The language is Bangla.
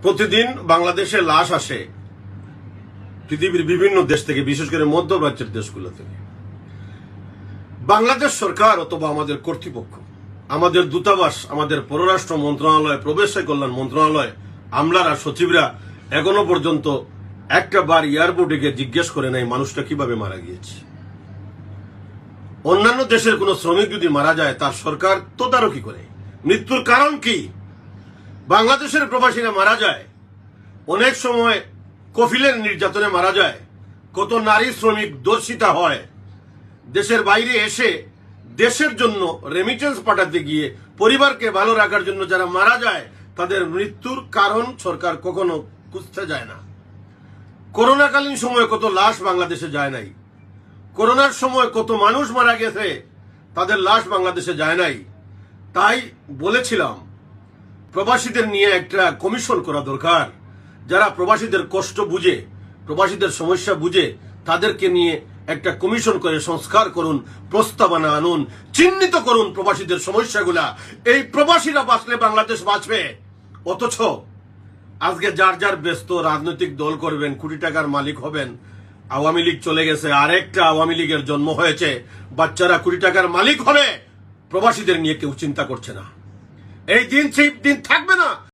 প্রতিদিন বাংলাদেশে লাশ আসে পৃথিবীর বিভিন্ন দেশ থেকে, বিশেষ করে মধ্যপ্রাচ্যের দেশগুলো থেকে। বাংলাদেশ সরকার অথবা আমাদের কর্তৃপক্ষ, আমাদের দূতাবাস, আমাদের পররাষ্ট্র মন্ত্রণালয়, প্রবেশ কল্যাণ মন্ত্রণালয়, আমলারা, সচিবরা এখনো পর্যন্ত একটা বার এয়ারপোর্টে গিয়ে জিজ্ঞেস করে নাই মানুষটা কিভাবে মারা গিয়েছে। অন্যান্য দেশের কোন শ্রমিক যদি মারা যায় তার সরকার তদারকি করে মৃত্যুর কারণ কি। বাংলাদেশের প্রবাসীরা মারা যায়, অনেক সময় কফিলের নির্যাতনে মারা যায়, কত নারী শ্রমিক দর্শিতা হয়, দেশের বাইরে এসে দেশের জন্য রেমিটেন্স পাঠাতে গিয়ে পরিবারকে ভালো রাখার জন্য যারা মারা যায় তাদের মৃত্যুর কারণ সরকার কখনো খুঁজতে যায় না। করোনাকালীন সময়ে কত লাশ বাংলাদেশে যায় নাই, করোনার সময় কত মানুষ মারা গেছে, তাদের লাশ বাংলাদেশে যায় নাই। তাই বলেছিলাম প্রবাসীদের নিয়ে একটা কমিশন করা দরকার, যারা প্রবাসীদের কষ্ট বুঝে, প্রবাসীদের সমস্যা বুঝে, তাদেরকে নিয়ে একটা কমিশন করে সংস্কার করুন, প্রস্তাবনা আনুন, চিহ্নিত করুন প্রবাসীদের সমস্যাগুলা। এই প্রবাসীরা বাঁচলে বাংলাদেশ বাঁচবে। অথচ আজকে যার যার ব্যস্ত রাজনৈতিক দল করবেন, কোটি টাকার মালিক হবেন। আওয়ামী লীগ চলে গেছে, আরেকটা আওয়ামী লীগের জন্ম হয়েছে, বাচ্চারা কোটি টাকার মালিক হবে, প্রবাসীদের নিয়ে কেউ চিন্তা করছে না। এই দিন সেই দিন থাকবে না।